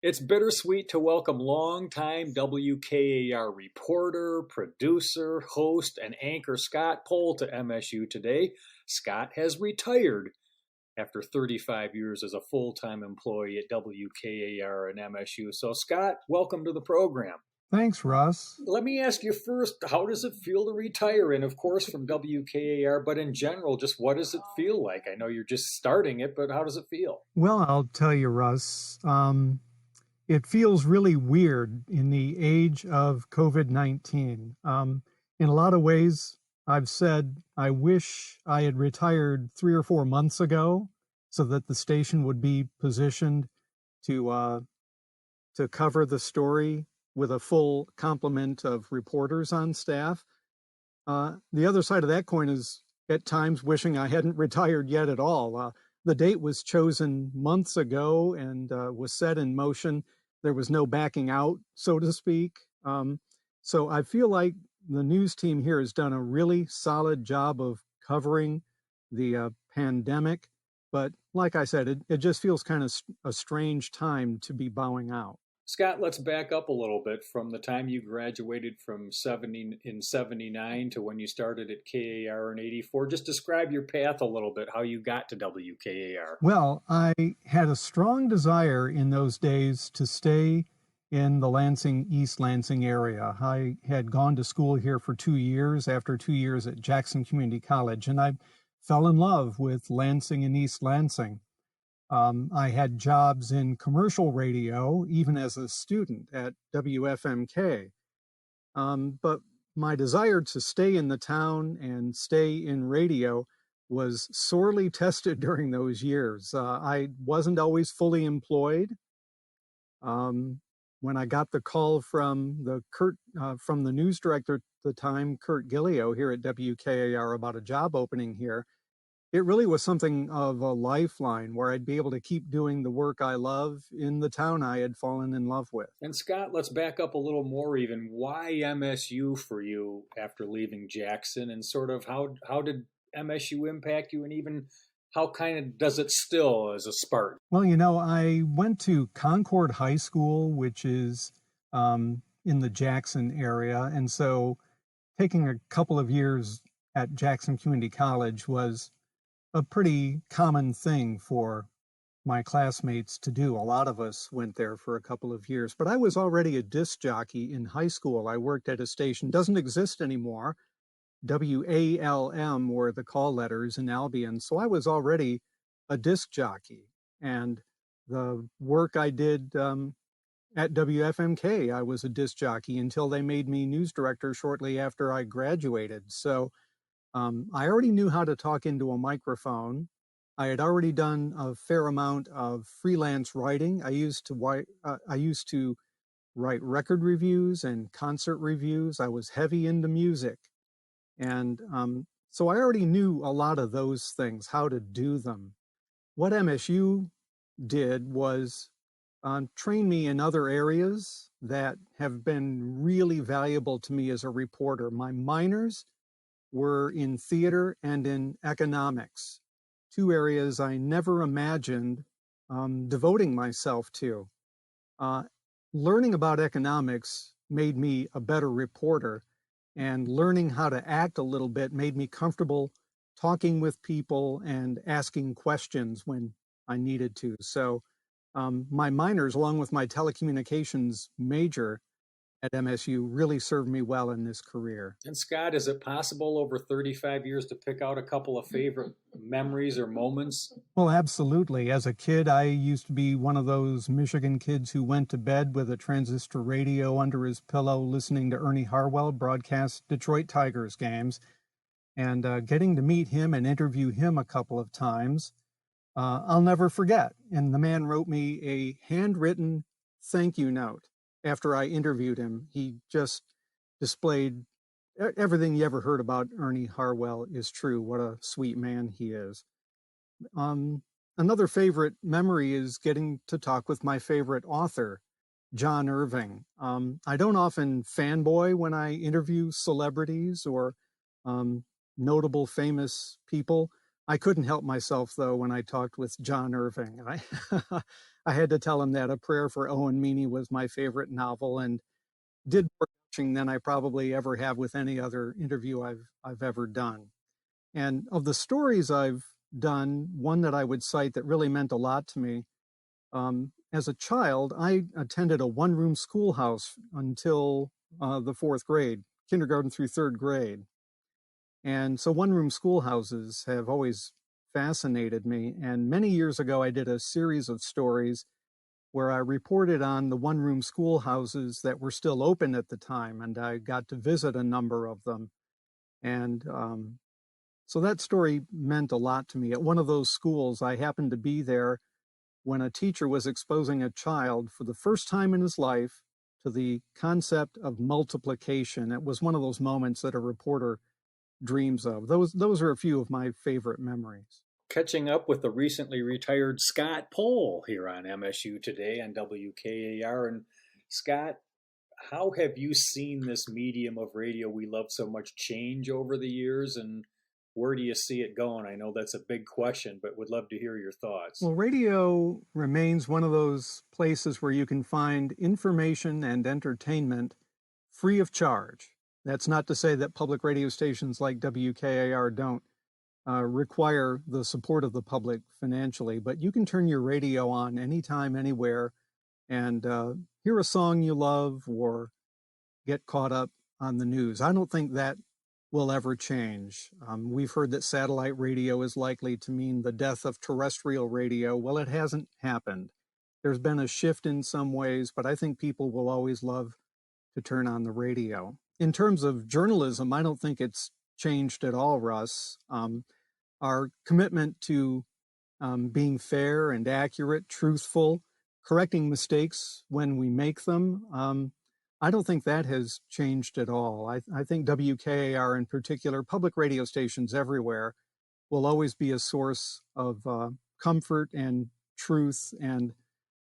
It's bittersweet to welcome longtime WKAR reporter, producer, host, and anchor Scott Pohl to MSU Today. Scott has retired after 35 years as a full-time employee at WKAR and MSU. So, Scott, welcome to the program. Thanks, Russ. Let me ask you first, how does it feel to retire? And of course, from WKAR, but in general, just what does it feel like? I know you're just starting it, but how does it feel? Well, I'll tell you, Russ, it feels really weird in the age of COVID-19. In a lot of ways, I've said I wish I had retired 3 or 4 months ago so that the station would be positioned to cover the story with a full complement of reporters on staff. The other side of that coin is at times wishing I hadn't retired yet at all. The date was chosen months ago and was set in motion. There was no backing out, so to speak. So I feel like the news team here has done a really solid job of covering the pandemic. But like I said, it just feels kind of a strange time to be bowing out. Scott, let's back up a little bit from the time you graduated from 79 to when you started at KAR in 84. Just describe your path a little bit, how you got to WKAR. Well, I had a strong desire in those days to stay in the East Lansing area. I had gone to school here for 2 years after 2 years at Jackson Community College, and I fell in love with Lansing and East Lansing. I had jobs in commercial radio, even as a student at WFMK. But my desire to stay in the town and stay in radio was sorely tested during those years. I wasn't always fully employed. When I got the call from the news director at the time, Kurt Gillio, here at WKAR about a job opening here, it really was something of a lifeline where I'd be able to keep doing the work I love in the town I had fallen in love with. And Scott, let's back up a little more even. Why MSU for you after leaving Jackson, and sort of how did MSU impact you, and even how kind of does it still as a Spartan? Well, I went to Concord High School, which is in the Jackson area. And so taking a couple of years at Jackson Community College was a pretty common thing for my classmates to do. A lot of us went there for a couple of years, but I was already a disc jockey in high school. I worked at a station, doesn't exist anymore. WALM were the call letters in Albion. So I was already a disc jockey. And the work I did at WFMK, I was a disc jockey until they made me news director shortly after I graduated. So I already knew how to talk into a microphone. I had already done a fair amount of freelance writing. I used to write record reviews and concert reviews. I was heavy into music. And so I already knew a lot of those things, how to do them. What MSU did was train me in other areas that have been really valuable to me as a reporter. My minors were in theater and in economics, 2 areas I never imagined devoting myself to. Learning about economics made me a better reporter, and learning how to act a little bit made me comfortable talking with people and asking questions when I needed to. So my minors, along with my telecommunications major at MSU, really served me well in this career. And Scott, is it possible over 35 years to pick out a couple of favorite memories or moments? Well, absolutely. As a kid, I used to be one of those Michigan kids who went to bed with a transistor radio under his pillow, listening to Ernie Harwell broadcast Detroit Tigers games, and getting to meet him and interview him a couple of times, I'll never forget. And the man wrote me a handwritten thank you note. After I interviewed him, he just displayed everything you ever heard about Ernie Harwell is true. What a sweet man he is. Another favorite memory is getting to talk with my favorite author, John Irving. I don't often fanboy when I interview celebrities or notable famous people. I couldn't help myself, though, when I talked with John Irving. I had to tell him that A Prayer for Owen Meany was my favorite novel, and did more coaching than I probably ever have with any other interview I've ever done. And of the stories I've done, one that I would cite that really meant a lot to me, as a child, I attended a one-room schoolhouse until the fourth grade, kindergarten through third grade. And so one-room schoolhouses have always fascinated me. And many years ago, I did a series of stories where I reported on the one-room schoolhouses that were still open at the time, and I got to visit a number of them. And so that story meant a lot to me. At one of those schools, I happened to be there when a teacher was exposing a child for the first time in his life to the concept of multiplication. It was one of those moments that a reporter dreams of. Those are a few of my favorite memories. Catching up with the recently retired Scott Pohl here on MSU Today on WKAR. And Scott, how have you seen this medium of radio we love so much change over the years, and where do you see it going? I know that's a big question, but would love to hear your thoughts. Well, radio remains one of those places where you can find information and entertainment free of charge. That's not to say that public radio stations like WKAR don't require the support of the public financially, but you can turn your radio on anytime, anywhere, and hear a song you love or get caught up on the news. I don't think that will ever change. We've heard that satellite radio is likely to mean the death of terrestrial radio. Well, it hasn't happened. There's been a shift in some ways, but I think people will always love to turn on the radio. In terms of journalism, I don't think it's changed at all, Russ. Our commitment to being fair and accurate, truthful, correcting mistakes when we make them, I don't think that has changed at all. I think WKAR in particular, public radio stations everywhere, will always be a source of comfort and truth and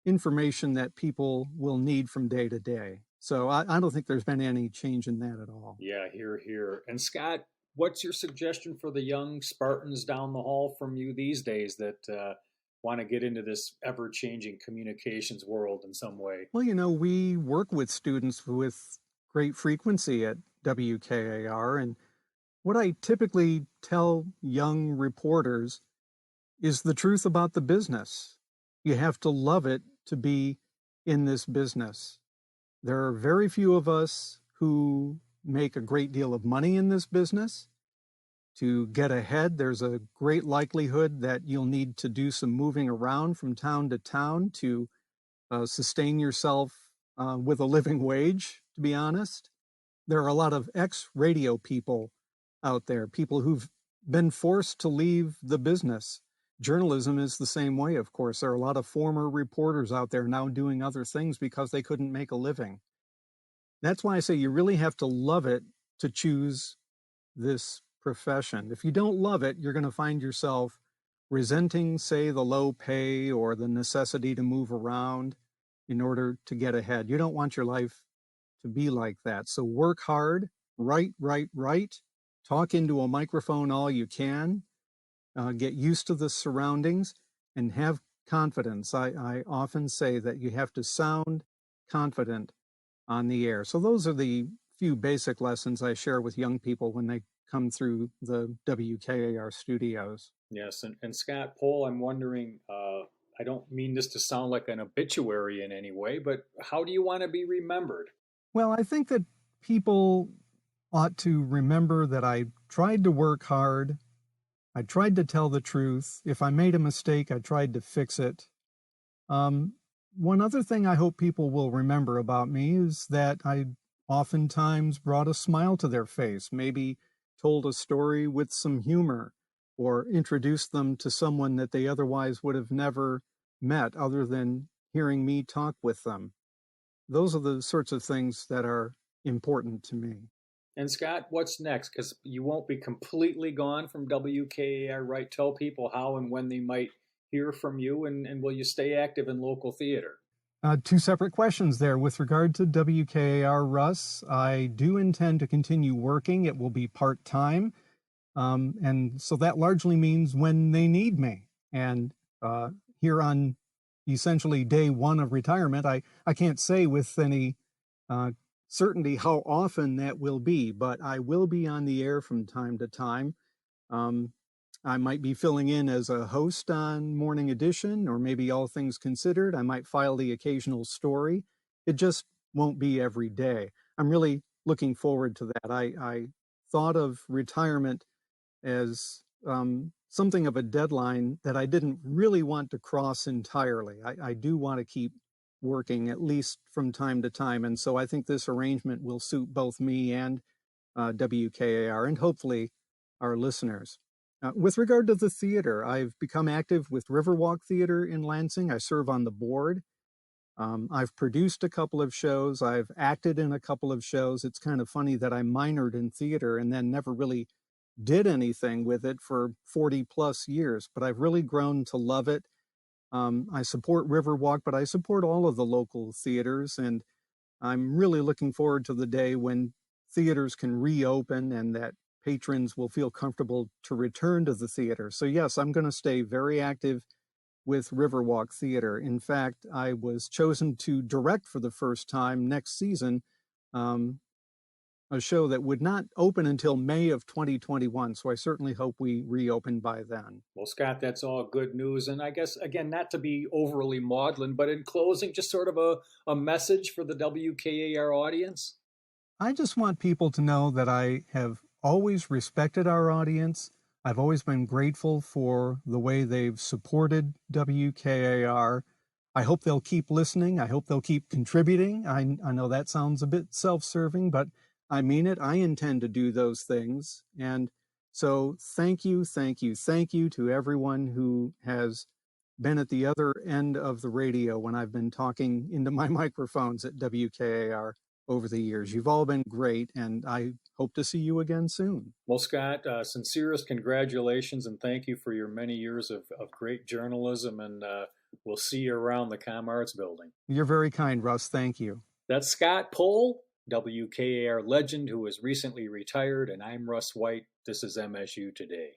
information that people will need from day to day. So I don't think there's been any change in that at all. Yeah, hear, hear. And Scott, what's your suggestion for the young Spartans down the hall from you these days that want to get into this ever-changing communications world in some way? Well, we work with students with great frequency at WKAR, and what I typically tell young reporters is the truth about the business. You have to love it to be in this business. There are very few of us who make a great deal of money in this business. To get ahead, there's a great likelihood that you'll need to do some moving around from town to town to sustain yourself with a living wage, to be honest. There are a lot of ex-radio people out there, people who've been forced to leave the business. Journalism is the same way, of course. There are a lot of former reporters out there now doing other things because they couldn't make a living. That's why I say you really have to love it to choose this profession. If you don't love it, you're going to find yourself resenting, say, the low pay or the necessity to move around in order to get ahead. You don't want your life to be like that. So work hard, write, talk into a microphone all you can, get used to the surroundings, and have confidence. I often say that you have to sound confident on the air. So those are the few basic lessons I share with young people when they come through the WKAR studios. Yes, and Scott Pohl, I'm wondering, I don't mean this to sound like an obituary in any way, but how do you want to be remembered? Well, I think that people ought to remember that I tried to work hard. I tried to tell the truth. If I made a mistake, I tried to fix it. One other thing I hope people will remember about me is that I oftentimes brought a smile to their face, maybe told a story with some humor, or introduced them to someone that they otherwise would have never met other than hearing me talk with them. Those are the sorts of things that are important to me. And Scott, what's next? Because you won't be completely gone from WKAR, right? Tell people how and when they might hear from you, and will you stay active in local theater? Two separate questions there. With regard to WKAR, Russ, I do intend to continue working. It will be part-time. And so that largely means when they need me. And here on essentially day one of retirement, I can't say with any certainty how often that will be, but I will be on the air from time to time. Um, I might be filling in as a host on Morning Edition, or maybe All Things Considered. I might file the occasional story. It just won't be every day. I'm really looking forward to that. I thought of retirement as something of a deadline that I didn't really want to cross entirely. I do want to keep working at least from time to time. And so I think this arrangement will suit both me and WKAR and hopefully our listeners. With regard to the theater, I've become active with Riverwalk Theater in Lansing. I serve on the board. I've produced a couple of shows. I've acted in a couple of shows. It's kind of funny that I minored in theater and then never really did anything with it for 40 plus years, but I've really grown to love it. I support Riverwalk, but I support all of the local theaters, and I'm really looking forward to the day when theaters can reopen and that patrons will feel comfortable to return to the theater. So yes, I'm going to stay very active with Riverwalk Theater. In fact, I was chosen to direct for the first time next season a show that would not open until May of 2021. So I certainly hope we reopen by then. Well, Scott, that's all good news. And I guess, again, not to be overly maudlin, but in closing, just sort of a message for the WKAR audience. I just want people to know that I have always respected our audience. I've always been grateful for the way they've supported WKAR. I hope they'll keep listening. I hope they'll keep contributing. I know that sounds a bit self-serving, but I mean it. I intend to do those things. And so thank you to everyone who has been at the other end of the radio when I've been talking into my microphones at WKAR over the years. You've all been great, and I hope to see you again soon. Well, Scott, sincerest congratulations, and thank you for your many years of great journalism, and we'll see you around the ComArts building. You're very kind, Russ. Thank you. That's Scott Pohl, WKAR legend who has recently retired, and I'm Russ White. This is MSU Today.